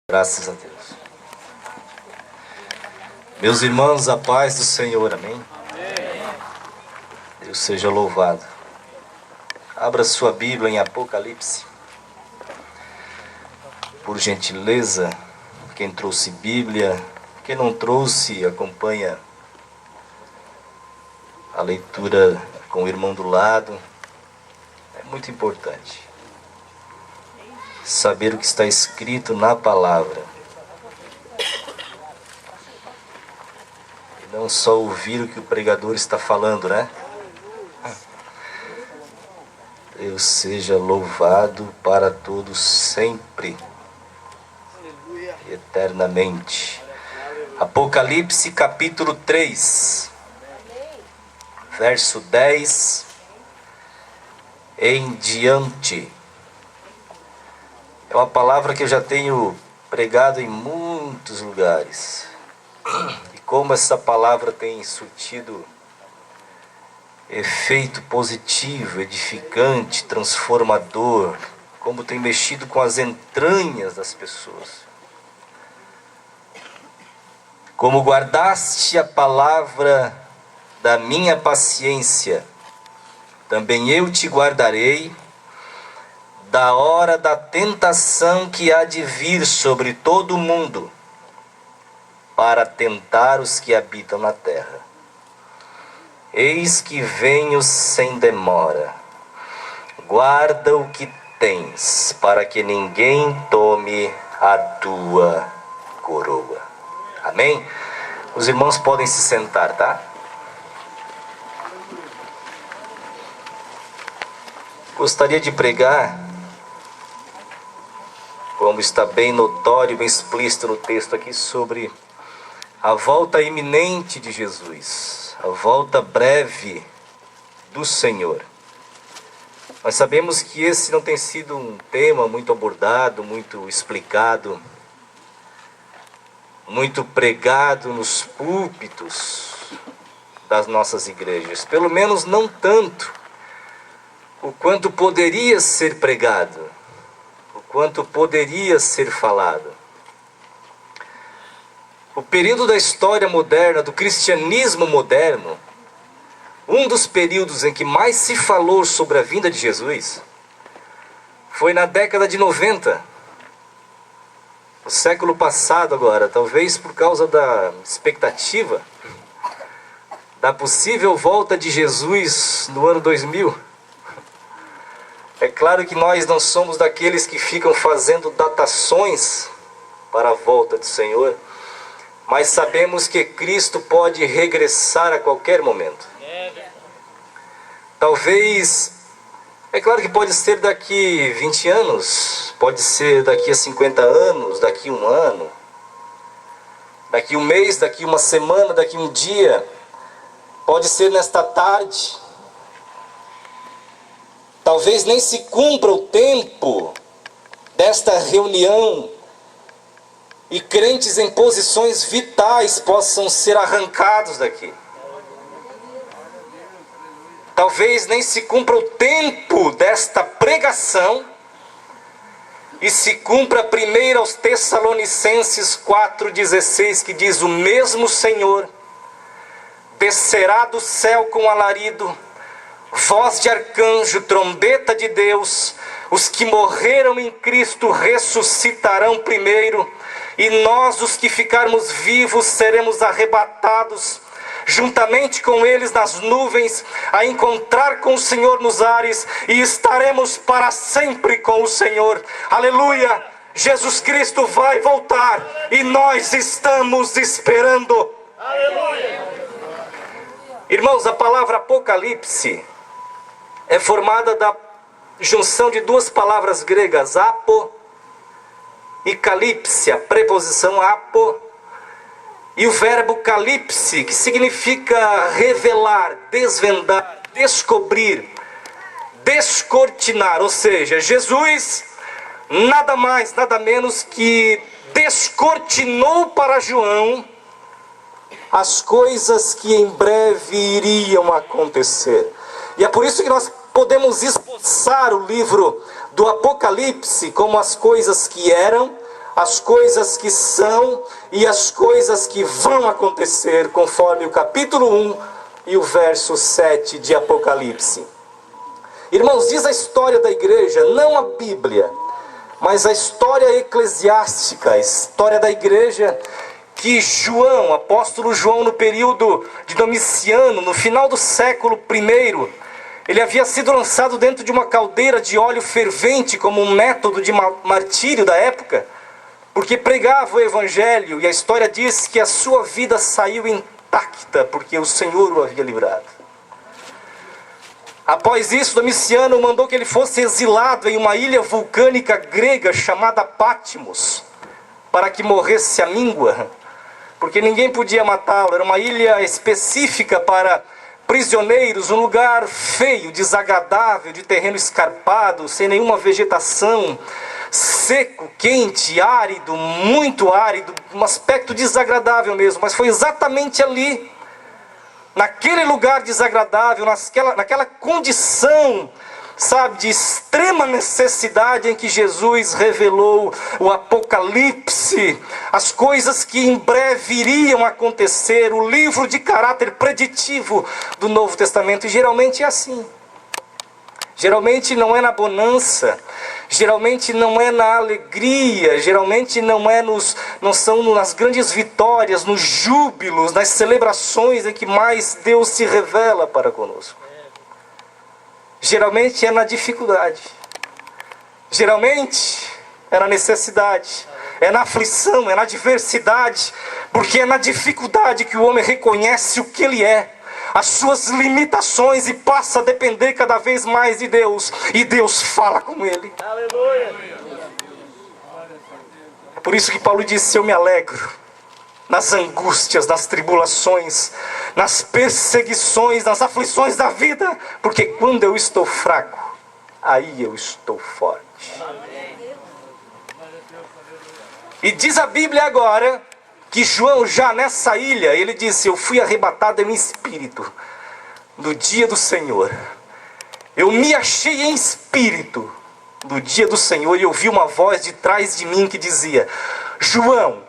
Graças a Deus. Meus irmãos, a paz do Senhor, amém? Deus seja louvado. Abra sua Bíblia em Apocalipse. Por gentileza, quem trouxe Bíblia, quem não trouxe, acompanha a leitura com o irmão do lado. É muito importante saber o que está escrito na palavra. E não só ouvir o que o pregador está falando, né? Deus seja louvado para todos sempre, eternamente. Apocalipse capítulo 3, verso 10 em diante. É uma palavra que eu já tenho pregado em muitos lugares. E como essa palavra tem surtido efeito positivo, edificante, transformador, como tem mexido com as entranhas das pessoas. Como guardaste a palavra da minha paciência, também eu te guardarei da hora da tentação que há de vir sobre todo o mundo, para tentar os que habitam na terra. Eis que venho sem demora. Guarda o que tens, para que ninguém tome a tua coroa. Amém? Os irmãos podem se sentar, tá? Gostaria de pregar, como está bem notório, bem explícito no texto aqui, sobre a volta iminente de Jesus, a volta breve do Senhor. Nós sabemos que esse não tem sido um tema muito abordado, muito explicado, muito pregado nos púlpitos das nossas igrejas. Pelo menos não tanto o quanto poderia ser pregado, quanto poderia ser falado. O período da história moderna, do cristianismo moderno, um dos períodos em que mais se falou sobre a vinda de Jesus, foi na década de 90, no século passado agora, talvez por causa da expectativa da possível volta de Jesus no ano 2000. É claro que nós não somos daqueles que ficam fazendo datações para a volta do Senhor, mas sabemos que Cristo pode regressar a qualquer momento. Talvez, é claro que pode ser daqui 20 anos, pode ser daqui a 50 anos, daqui um ano, daqui um mês, daqui uma semana, daqui um dia, pode ser nesta tarde. Talvez nem se cumpra o tempo desta reunião e crentes em posições vitais possam ser arrancados daqui. Talvez nem se cumpra o tempo desta pregação e se cumpra primeiro aos Tessalonicenses 4,16, que diz: o mesmo Senhor descerá do céu com alarido, voz de arcanjo, trombeta de Deus. Os que morreram em Cristo ressuscitarão primeiro, e nós, os que ficarmos vivos, seremos arrebatados juntamente com eles nas nuvens, a encontrar com o Senhor nos ares, e estaremos para sempre com o Senhor. Aleluia! Jesus Cristo vai voltar e nós estamos esperando. Aleluia! Irmãos, a palavra Apocalipse é formada da junção de duas palavras gregas, apo e calipse, a preposição apo, e o verbo calipse, que significa revelar, desvendar, descobrir, descortinar. Ou seja, Jesus nada mais, nada menos que descortinou para João as coisas que em breve iriam acontecer. E é por isso que nós podemos esboçar o livro do Apocalipse como as coisas que eram, as coisas que são e as coisas que vão acontecer, conforme o capítulo 1 e o verso 7 de Apocalipse. Irmãos, diz a história da igreja, não a Bíblia, mas a história eclesiástica, a história da igreja, que João, apóstolo João, no período de Domiciano, no final do século I, ele havia sido lançado dentro de uma caldeira de óleo fervente como um método de martírio da época, porque pregava o evangelho, e a história diz que a sua vida saiu intacta, porque o Senhor o havia livrado. Após isso, Domiciano mandou que ele fosse exilado em uma ilha vulcânica grega chamada Patmos, para que morresse à míngua, porque ninguém podia matá-lo. Era uma ilha específica para prisioneiros, um lugar feio, desagradável, de terreno escarpado, sem nenhuma vegetação, seco, quente, árido, muito árido, um aspecto desagradável mesmo. Mas foi exatamente ali, naquele lugar desagradável, naquela condição, sabe, de extrema necessidade, em que Jesus revelou o Apocalipse, as coisas que em breve iriam acontecer, o livro de caráter preditivo do Novo Testamento. E geralmente é assim. Geralmente não é na bonança, geralmente não é na alegria, geralmente não são nas grandes vitórias, nos júbilos, nas celebrações em que mais Deus se revela para conosco. Geralmente é na dificuldade, geralmente é na necessidade, é na aflição, é na adversidade, porque é na dificuldade que o homem reconhece o que ele é, as suas limitações, e passa a depender cada vez mais de Deus, e Deus fala com ele. Aleluia. É por isso que Paulo disse: eu me alegro nas angústias, nas tribulações, nas perseguições, nas aflições da vida, porque quando eu estou fraco, aí eu estou forte. E diz a Bíblia agora que João, já nessa ilha, ele disse: eu fui arrebatado em espírito no dia do Senhor. Eu me achei em espírito no dia do Senhor, e ouvi uma voz de trás de mim que dizia: João,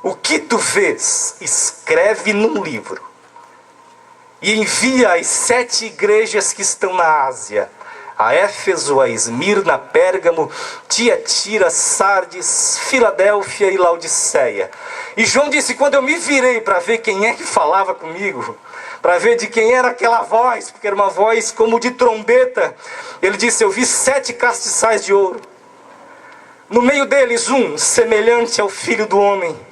o que tu vês, escreve num livro e envia às 7 igrejas que estão na Ásia: a Éfeso, a Esmirna, Pérgamo, Tiatira, Sardes, Filadélfia e Laodiceia. E João disse: quando eu me virei para ver quem é que falava comigo, para ver de quem era aquela voz, porque era uma voz como de trombeta, ele disse: eu vi 7 castiçais de ouro, no meio deles um semelhante ao Filho do Homem,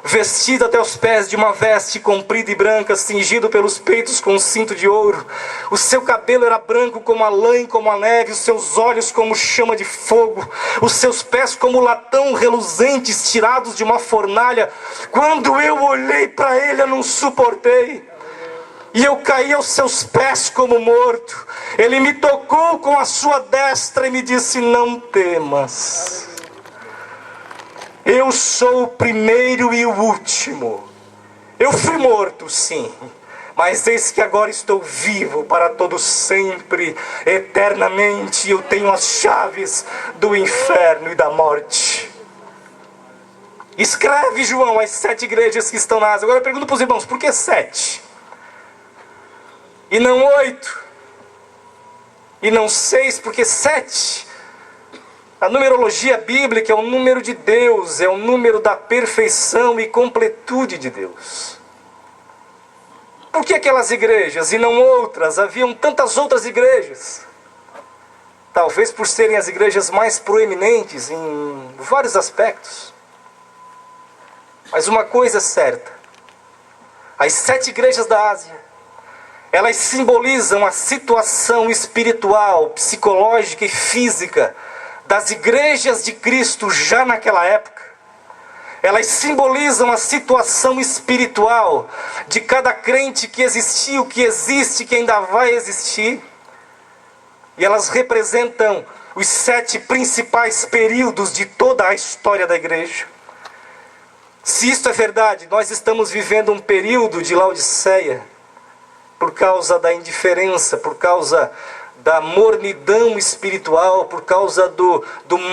vestido até os pés de uma veste comprida e branca, cingido pelos peitos com um cinto de ouro. O seu cabelo era branco como a lã e como a neve, os seus olhos como chama de fogo, os seus pés como latão reluzentes tirados de uma fornalha. Quando eu olhei para ele, eu não suportei, e eu caí aos seus pés como morto. Ele me tocou com a sua destra e me disse: não temas, eu sou o primeiro e o último. Eu fui morto, sim, mas eis que agora estou vivo para todo sempre, eternamente. Eu tenho as chaves do inferno e da morte. Escreve, João, as 7 igrejas que estão na Ásia. Agora eu pergunto para os irmãos: por que 7? E não 8? E não 6? Porque 7... a numerologia bíblica é o número de Deus, é o número da perfeição e completude de Deus. Por que aquelas igrejas e não outras? Haviam tantas outras igrejas. Talvez por serem as igrejas mais proeminentes em vários aspectos. Mas uma coisa é certa: as 7 igrejas da Ásia, elas simbolizam a situação espiritual, psicológica e física das igrejas de Cristo já naquela época. Elas simbolizam a situação espiritual de cada crente que existiu, que existe, que ainda vai existir. E elas representam os 7 principais períodos de toda a história da igreja. Se isto é verdade, nós estamos vivendo um período de Laodiceia, por causa da indiferença, por causa da mornidão espiritual, por causa do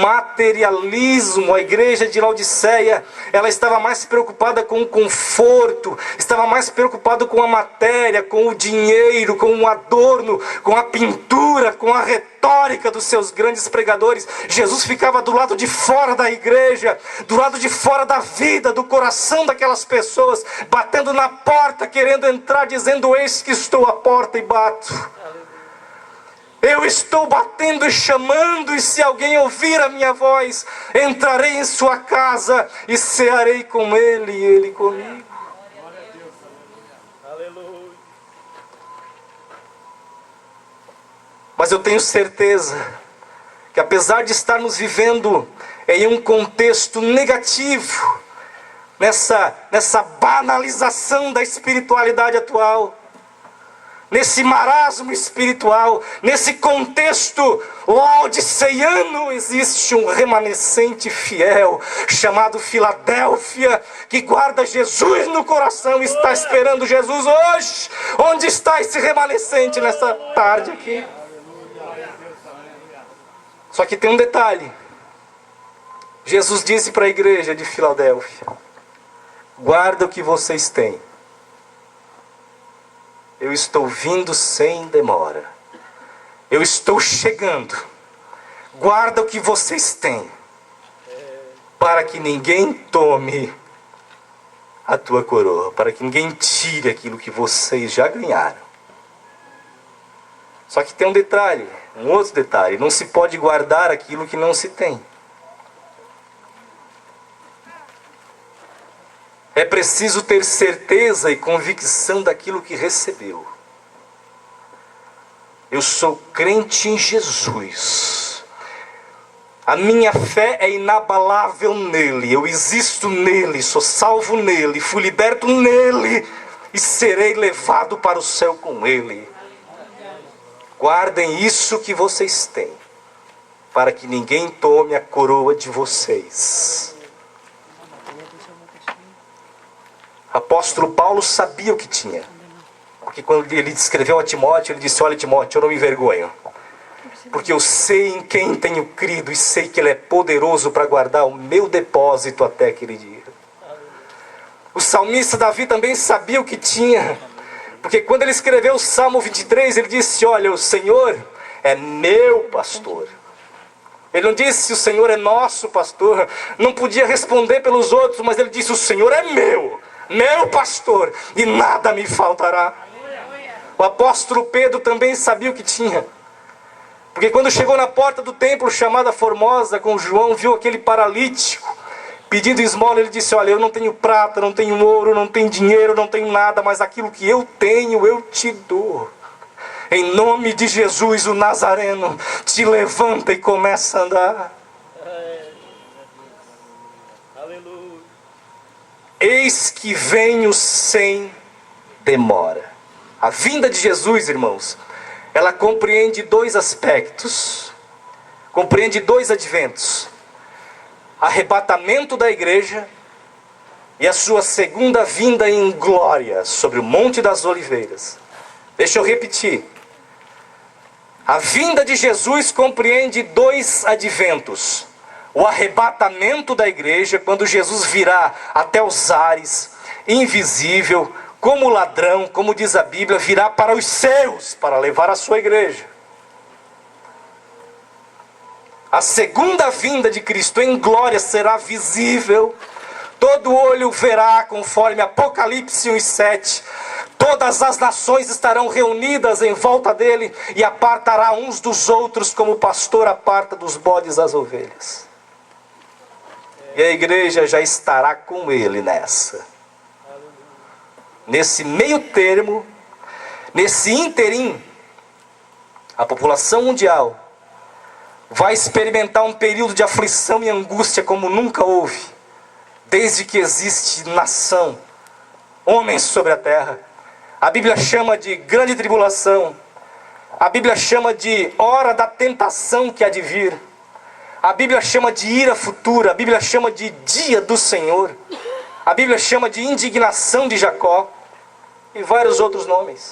materialismo. A igreja de Laodiceia, ela estava mais preocupada com o conforto, estava mais preocupada com a matéria, com o dinheiro, com o adorno, com a pintura, com a retórica dos seus grandes pregadores. Jesus ficava do lado de fora da igreja, do lado de fora da vida, do coração daquelas pessoas, batendo na porta, querendo entrar, dizendo: eis que estou à porta e bato. Eu estou batendo e chamando, e se alguém ouvir a minha voz, entrarei em sua casa e cearei com ele e ele comigo. Mas eu tenho certeza que, apesar de estarmos vivendo em um contexto negativo, nessa banalização da espiritualidade atual, nesse marasmo espiritual, nesse contexto laodiceiano, existe um remanescente fiel, chamado Filadélfia, que guarda Jesus no coração e está esperando Jesus hoje. Onde está esse remanescente nessa tarde aqui? Só que tem um detalhe. Jesus disse para a igreja de Filadélfia: guarda o que vocês têm. Eu estou vindo sem demora. Eu estou chegando. Guarda o que vocês têm, para que ninguém tome a tua coroa, para que ninguém tire aquilo que vocês já ganharam. Só que tem um detalhe, um outro detalhe: não se pode guardar aquilo que não se tem. É preciso ter certeza e convicção daquilo que recebeu. Eu sou crente em Jesus. A minha fé é inabalável nele. Eu existo nele, sou salvo nele, fui liberto nele e serei levado para o céu com ele. Guardem isso que vocês têm, para que ninguém tome a coroa de vocês. Apóstolo Paulo sabia o que tinha, porque quando ele escreveu a Timóteo, ele disse: olha, Timóteo, eu não me envergonho, porque eu sei em quem tenho crido e sei que ele é poderoso para guardar o meu depósito até aquele dia. O salmista Davi também sabia o que tinha, porque quando ele escreveu o Salmo 23, ele disse: olha, o Senhor é meu pastor. Ele não disse: o Senhor é nosso pastor. Não podia responder pelos outros, mas ele disse: o Senhor é meu pastor, e nada me faltará. O apóstolo Pedro também sabia o que tinha, porque quando chegou na porta do templo chamada Formosa com João, viu aquele paralítico pedindo esmola. Ele disse: olha, eu não tenho prata, não tenho ouro, não tenho dinheiro, não tenho nada, mas aquilo que eu tenho eu te dou. Em nome de Jesus o Nazareno, te levanta e começa a andar. Eis que venho sem demora. A vinda de Jesus, irmãos, ela compreende dois aspectos, compreende dois adventos: arrebatamento da igreja e a sua segunda vinda em glória sobre o Monte das Oliveiras. Deixa eu repetir. A vinda de Jesus compreende dois adventos: o arrebatamento da igreja, quando Jesus virá até os ares, invisível, como ladrão, como diz a Bíblia, virá para os seus, para levar a sua igreja. A segunda vinda de Cristo em glória será visível, todo olho verá, conforme Apocalipse 1:7. Todas as nações estarão reunidas em volta dele e apartará uns dos outros, como o pastor aparta dos bodes as ovelhas. E a igreja já estará com ele nessa. Nesse meio termo, nesse interim, a população mundial vai experimentar um período de aflição e angústia como nunca houve, desde que existe nação, homens sobre a terra. A Bíblia chama de grande tribulação. A Bíblia chama de hora da tentação que há de vir. A Bíblia chama de ira futura. A Bíblia chama de dia do Senhor. A Bíblia chama de indignação de Jacó. E vários outros nomes.